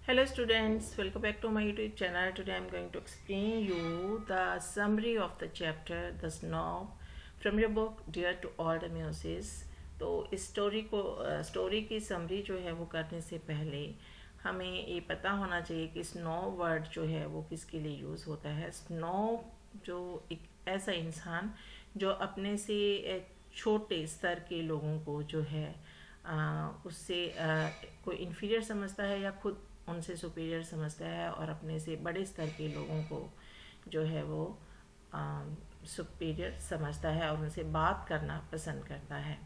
Hello students, welcome back to my YouTube channel. Today I am going to explain you the summary of the chapter The Snob from your book Dear to All the Muses. तो इस story की summary जो है वो करने से पहले हमें ये पता होना चाहिए कि स्नॉब वर्ड जो है वो किसके लिए यूज़ होता है। स्नॉब जो एक ऐसा इंसान जो अपने से छोटे स्तर के लोगों को जो है उससे कोई इन्फीरियर समझता है या खुद उनसे सुपीरियर समझता है और अपने से बड़े स्तर के लोगों को जो है वो सुपीरियर समझता है और उनसे बात करना पसंद करता है।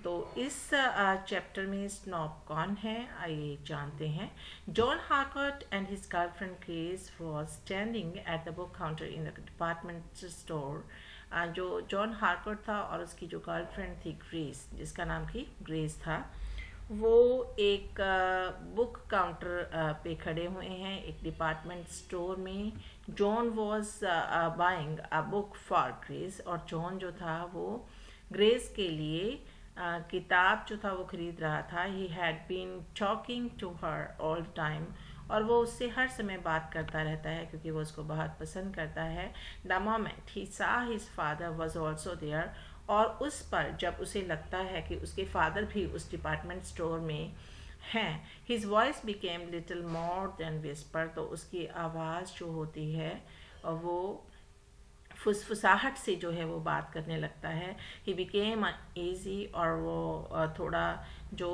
तो इस चैप्टर में स्नॉब कौन है आइए जानते हैं। John Harcourt and his girlfriend Grace was standing at the book counter in the department store. जो जॉन हार्कॉट था और उसकी जो गर्लफ्रेंड थी ग्रेस, जिसका नाम थी ग्रेस था, वो एक बुक काउंटर पे खड़े हुए हैं एक डिपार्टमेंट स्टोर में। John was buying a book for grace, और जॉन जो था वो ग्रेस के लिए किताब जो था वो खरीद रहा था। He had been talking to her all time, और वो उससे हर समय बात करता रहता है क्योंकि वो उसको बहुत पसंद करता है। The moment he saw his father was also there, और उस पर जब उसे लगता है कि उसके फादर भी उस डिपार्टमेंट स्टोर में हैं, his voice became little more than whisper, तो उसकी आवाज़ जो होती है वो फुसफुसाहट से जो है वो बात करने लगता है। ही बिकेम अनईजी, और वो थोड़ा जो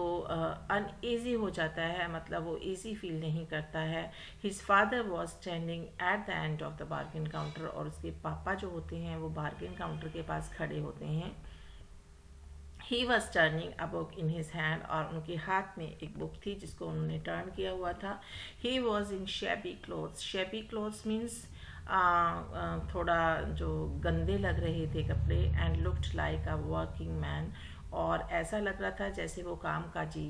अनईजी हो जाता है, मतलब वो ईजी फील नहीं करता है। His father was standing at the end of the bargain counter, और उसके पापा जो होते हैं वो बार्गेन काउंटर के पास खड़े होते हैं। He was turning a book in his hand, और उनके हाथ में एक बुक थी जिसको उन्होंने टर्न किया हुआ था। He was in शेबी clothes. शेबी clothes means थोड़ा जो गंदे लग रहे थे कपड़े। And looked like a working man, और ऐसा लग रहा था जैसे वो कामकाजी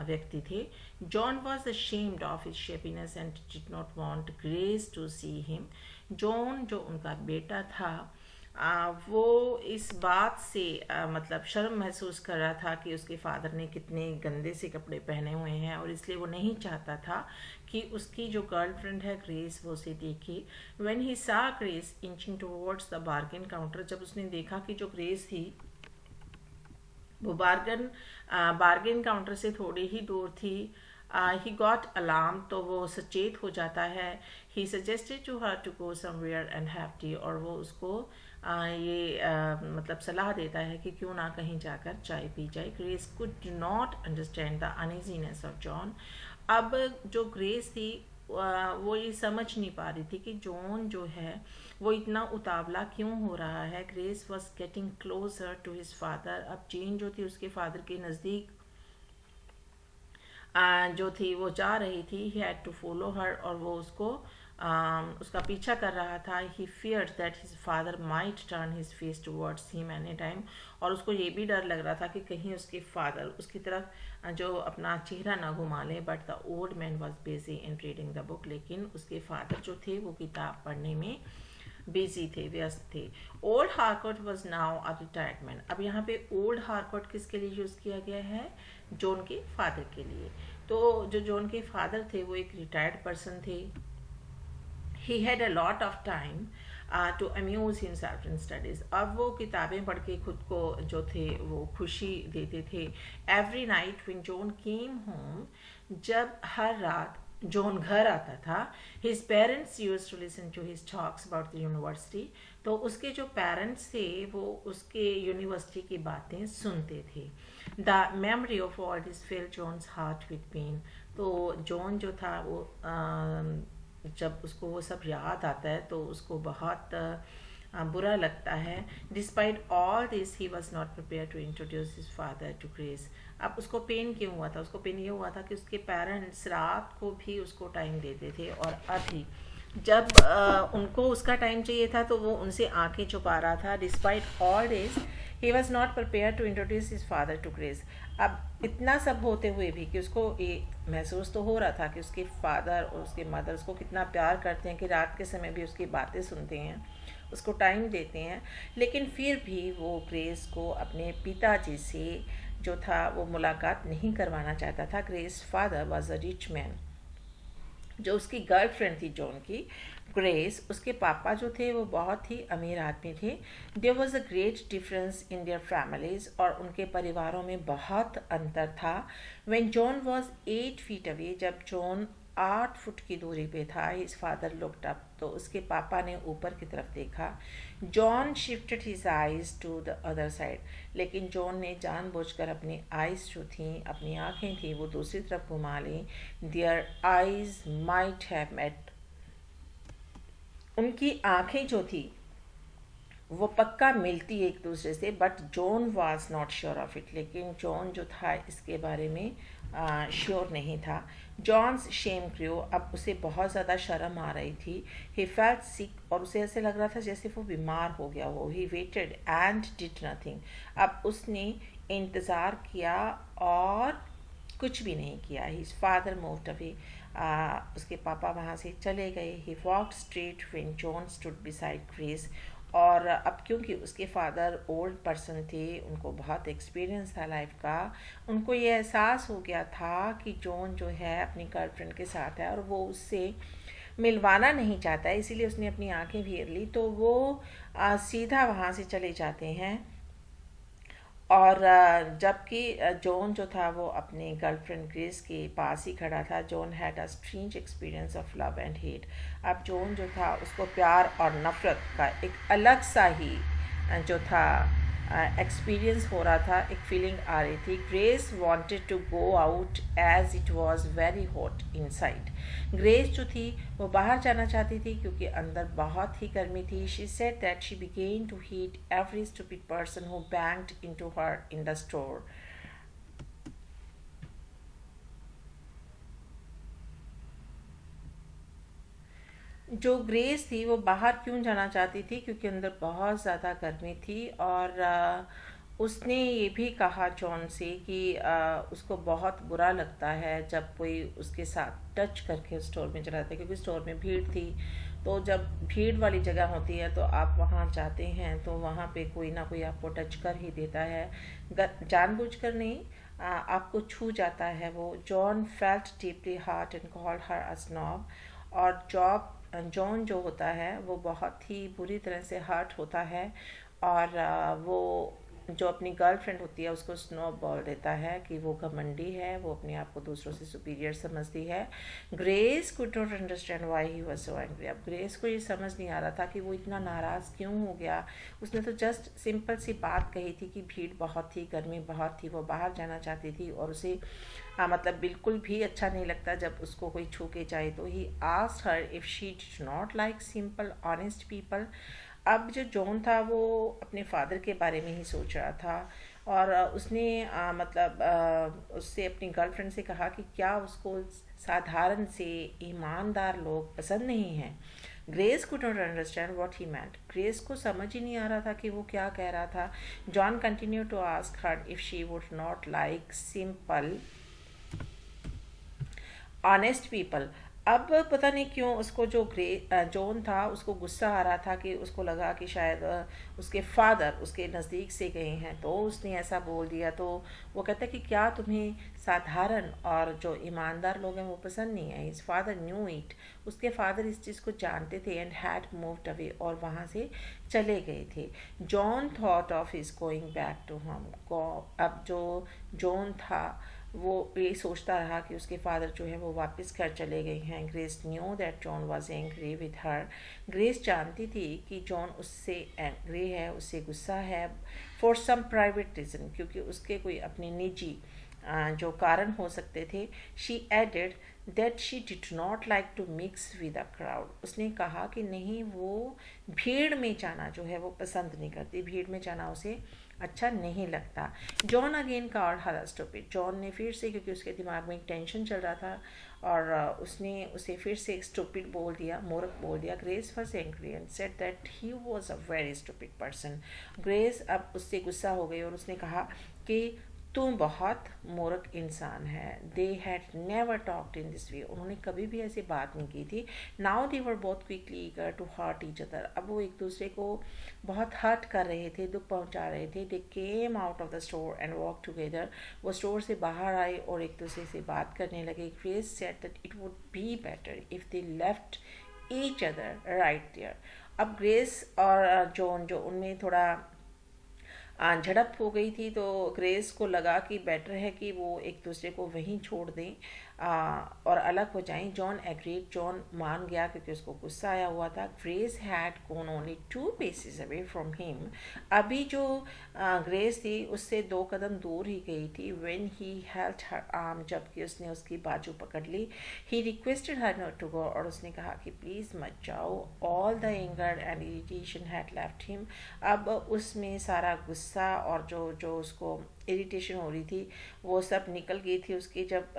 व्यक्ति थे। John was ashamed of his shabbiness and did not want Grace to see him. John जो उनका बेटा था वो इस बात से मतलब शर्म महसूस कर रहा था कि उसके फादर ने कितने गंदे से कपड़े पहने हुए हैं, और इसलिए वो नहीं चाहता था कि उसकी जो गर्लफ्रेंड है ग्रेस वो उसे देखे। व्हेन ही सा grace inching towards the bargain counter, जब उसने देखा कि जो ग्रेस थी वो बार्गेन काउंटर से थोड़ी ही दूर थी, ही गॉट अलार्म, तो वो सचेत हो जाता है। He suggested to her to go somewhere and have tea, और वो उसको मतलब सलाह देता है कि क्यों ना कहीं जाकर चाय पी जाए। Grace could not understand the uneasiness of John. अब जो ग्रेस थी वो ये समझ नहीं पा रही थी कि जॉन जो है वो इतना उतावला क्यों हो रहा है। Grace was getting closer to his father. अब जेन जो थी उसके फादर के नज़दीक जो थी वो जा रही थी। He had to follow her, और वो उसका पीछा कर रहा था। He feared that his father might turn his face towards him any time, और उसको ये भी डर लग रहा था कि कहीं उसके फादर उसकी तरफ जो अपना चेहरा ना घुमा ले। But the old man was busy in reading the book, लेकिन उसके फादर जो थे वो किताब पढ़ने में बिजी थे, व्यस्त थे। Old Harcourt was now a retired man. अब यहाँ पे ओल्ड हार्कॉट किसके लिए यूज़ किया गया है? जॉन के फादर के लिए। तो जो जॉन के फादर थे वो एक रिटायर्ड पर्सन थे। He had a lot of time to amuse himself in studies. अब वो किताबें पढ़ के खुद को जो थे वो खुशी देते थे। Every night when John came home, जब हर रात जॉन घर आता था, his parents used to listen to his talks about the university, तो उसके जो पेरेंट्स थे वो उसके यूनिवर्सिटी की बातें सुनते थे। The memory of all this fill John's heart with pain, तो जॉन जो था वो जब उसको वो सब याद आता है तो उसको बहुत बुरा लगता है। Despite all this he was not prepare to introduce his father to Grace. अब उसको पेन क्यों हुआ था? उसको पेन ये हुआ था कि उसके पेरेंट्स रात को भी उसको टाइम देते थे, और अभी जब उनको उसका टाइम चाहिए था तो वो उनसे आंखें छुपा रहा था। Despite all this he was not prepare to introduce his father to Grace. अब इतना सब होते हुए भी कि उसको ये महसूस तो हो रहा था कि उसके फादर और उसके मदर उसको कितना प्यार करते हैं कि रात के समय भी उसकी बातें सुनते हैं, उसको टाइम देते हैं, लेकिन फिर भी वो ग्रेस को अपने पिताजी से जो था वो मुलाकात नहीं करवाना चाहता था। Grace father was a rich man. जो उसकी गर्लफ्रेंड थी जॉन की, ग्रेस, उसके पापा जो थे वो बहुत ही अमीर आदमी थे। There was a great difference in their families, और उनके परिवारों में बहुत अंतर था। When John was 8 feet away, जब जॉन 8 फुट की दूरी पे था, हिज फादर लुक्ड अप, तो उसके पापा ने ऊपर की तरफ देखा। John shifted his eyes to the other side, लेकिन जॉन ने जानबूझकर अपनी आइज जो थी, अपनी आंखें थी, वो दूसरी तरफ घुमा ली। Their eyes might have met, उनकी आंखें जो थी वो पक्का मिलती एक दूसरे से, but John was not sure of it, लेकिन जॉन जो था इसके बारे में श्योर नहीं था। जॉन्स शेम ग्रो, अब उसे बहुत ज़्यादा शर्म आ रही थी। ही फेल्ट सिक, और उसे ऐसे लग रहा था जैसे वो बीमार हो गया हो। He waited and did nothing, अब उसने इंतज़ार किया और कुछ भी नहीं किया। हिज फादर मूव्ड अवे, उसके पापा वहाँ से चले गए। He walked straight when John stood beside Grace, और अब क्योंकि उसके फादर ओल्ड पर्सन थे, उनको बहुत एक्सपीरियंस था लाइफ का, उनको ये एहसास हो गया था कि जॉन जो है अपनी गर्लफ्रेंड के साथ है और वो उससे मिलवाना नहीं चाहता है, इसीलिए उसने अपनी आंखें फेर ली। तो वो सीधा वहाँ से चले जाते हैं। और जबकि जॉन जो था वो अपनी गर्लफ्रेंड ग्रेस के पास ही खड़ा था। John had a strange experience of love and hate, अब जॉन जो था उसको प्यार और नफ़रत का एक अलग सा ही जो था एक्सपीरियंस हो रहा था, एक फीलिंग आ रही थी। Grace wanted to go out as it was very hot inside, Grace जो थी वो बाहर जाना चाहती थी क्योंकि अंदर बहुत ही गर्मी थी। She said that she began to hate every stupid person who banged into her in the store. जो ग्रेस थी वो बाहर क्यों जाना चाहती थी, क्योंकि अंदर बहुत ज़्यादा गर्मी थी। और उसने ये भी कहा जॉन से कि उसको बहुत बुरा लगता है जब कोई उसके साथ टच करके स्टोर में चला जाता है, क्योंकि स्टोर में भीड़ थी। तो जब भीड़ वाली जगह होती है तो आप वहाँ जाते हैं तो वहाँ पे कोई ना कोई आपको टच कर ही देता है, जानबूझकर नहीं, आपको छू जाता है वो। John felt deeply heart and called her a snob, और जॉन जो होता है वो बहुत ही बुरी तरह से हर्ट होता है, और वो जो अपनी गर्लफ्रेंड होती है उसको स्नोब बोल देता है कि वो घमंडी है, वो अपने आप को दूसरों से सुपीरियर समझती है। Grace could not understand why he was so angry, अब ग्रेस को ये समझ नहीं आ रहा था कि वो इतना नाराज़ क्यों हो गया। उसने तो जस्ट सिंपल सी बात कही थी कि भीड़ बहुत थी, गर्मी बहुत थी, वो बाहर जाना चाहती थी, और उसे मतलब बिल्कुल भी अच्छा नहीं लगता जब उसको कोई छू के जाए। तो he asked her if she did not like simple honest people. अब जो जॉन था वो अपने फादर के बारे में ही सोच रहा था, और उसने उससे अपनी गर्लफ्रेंड से कहा कि क्या उसको साधारण से ईमानदार लोग पसंद नहीं हैं। Grace could not understand what he meant, grace को समझ ही नहीं आ रहा था कि वो क्या कह रहा था। John continue to ask her if she would not like simple honest people. अब पता नहीं क्यों उसको जो जॉन था उसको गुस्सा आ रहा था, कि उसको लगा कि शायद उसके फादर उसके नज़दीक से गए हैं तो उसने ऐसा बोल दिया। तो वो कहता है कि क्या तुम्हें साधारण और जो ईमानदार लोग हैं वो पसंद नहीं है। हिज फादर न्यू इट, उसके फादर इस चीज़ को जानते थे, एंड हैड मूव्ड अवे, और वहाँ से चले गए थे। John thought of his going back to home, अब जो जॉन था वो ये सोचता रहा कि उसके फादर जो है वो वापस घर चले गए हैं। Grace knew that John was angry with her, grace जानती थी कि जॉन उससे एंग्री है, उससे गुस्सा है, फॉर सम प्राइवेट रीज़न, क्योंकि उसके कोई अपने निजी जो कारण हो सकते थे। She added that she did not like to mix with a crowd, उसने कहा कि नहीं, वो भीड़ में जाना जो है वो पसंद नहीं करती, भीड़ में जाना उसे अच्छा नहीं लगता। John again called her stupid, John ने फिर से, क्योंकि उसके दिमाग में एक टेंशन चल रहा था, और उसने उसे फिर से एक स्टूपिड बोल दिया, मूर्ख बोल दिया। Grace was angry and said that he was a very stupid person, grace अब उससे गुस्सा हो गई और उसने कहा कि तू बहुत मूर्ख इंसान है। They had never talked in this way, उन्होंने कभी भी ऐसी बात नहीं की थी। Now they were both quickly eager to hurt each other, अब वो एक दूसरे को बहुत हर्ट कर रहे थे, दुख पहुंचा रहे थे। They came out of the store and walk together, वो स्टोर से बाहर आए और एक दूसरे से बात करने लगे। Grace said that it would be better if they left each other right there. अब ग्रेस और जॉन जो उनमें थोड़ा झड़प हो गई थी, तो ग्रेस को लगा कि बेटर है कि वो एक दूसरे को वहीं छोड़ दें और अलग हो जाएं। जॉन एग्रीड, जॉन मान गया क्योंकि उसको गुस्सा आया हुआ था। Grace had gone only 2 paces away from him, अभी जो ग्रेस थी उससे 2 कदम दूर ही गई थी। When he held her arm, जबकि उसने उसकी बाजू पकड़ ली। He requested her not to go, और उसने कहा कि प्लीज़ मत जाओ। All the anger and irritation had left him, अब उसमें सारा गुस्सा और जो जो उसको इरिटेशन हो रही थी वो सब निकल गई थी उसकी। जब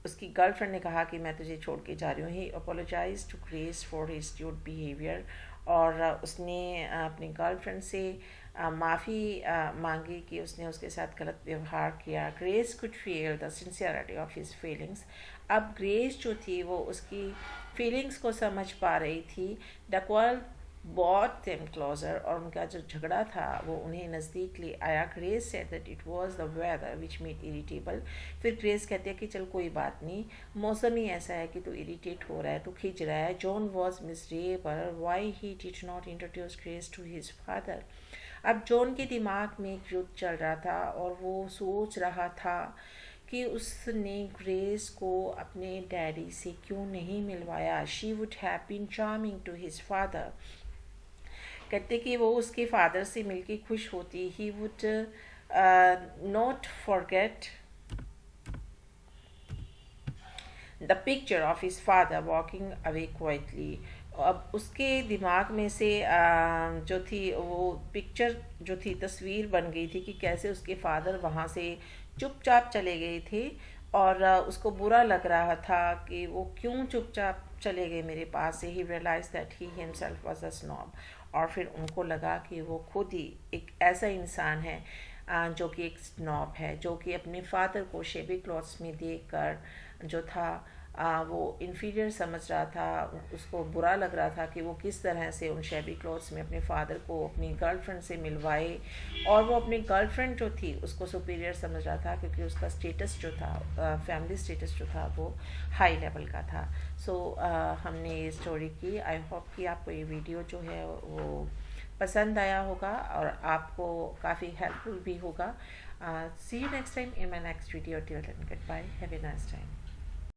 उसकी गर्लफ्रेंड ने कहा कि मैं तुझे छोड़ के जा रही हूँ, he apologise to Grace for his dude behaviour, और उसने अपनी गर्लफ्रेंड से माफ़ी मांगी कि उसने उसके साथ गलत व्यवहार किया। Grace could feel the sincerity of his feelings, अब ग्रेस जो थी वो उसकी फीलिंग्स को समझ पा रही थी। द क्वाल brought them closer, और उनका जो झगड़ा था वो उन्हें नज़दीक ले आया। Grace said that it was the weather which made irritable, फिर ग्रेस कहते हैं कि चल कोई बात नहीं, मौसम ही ऐसा है कि तू इरिटेट हो रहा है, तू खिंच रहा है। John was miserable why he did not introduce Grace to his father, अब जॉन के दिमाग में एक युद्ध चल रहा था और वो सोच रहा था कि उसने ग्रेस को अपने डैडी से क्यों नहीं मिलवाया। She would have been charming to his father, कहते कि वो उसके फादर से मिलके खुश होती। He would not forget the picture of his father walking away quietly, अब उसके दिमाग में से जो थी वो पिक्चर जो थी, तस्वीर बन गई थी कि कैसे उसके फादर वहाँ से चुपचाप चले गए थे और उसको बुरा लग रहा था कि वो क्यों चुपचाप चले गए मेरे पास से। He realise that he himself was a snob, और फिर उनको लगा कि वो खुद ही एक ऐसा इंसान है जो कि एक स्नॉब है, जो कि अपने फादर को शेबी क्लॉथ्स में देखकर जो था वो इन्फीरियर समझ रहा था। उसको बुरा लग रहा था कि वो किस तरह से उन शेबी क्लॉथ्स में अपने फादर को अपनी गर्लफ्रेंड से मिलवाए, और वो अपनी गर्लफ्रेंड जो थी उसको सुपीरियर समझ रहा था क्योंकि उसका स्टेटस जो था, फैमिली स्टेटस जो था वो हाई लेवल का था। सो हमने ये स्टोरी की। आई होप कि आपको ये वीडियो जो है वो पसंद आया होगा और आपको काफ़ी हेल्पफुल भी होगा। See you next time in my next video. Till then goodbye, have a nice time.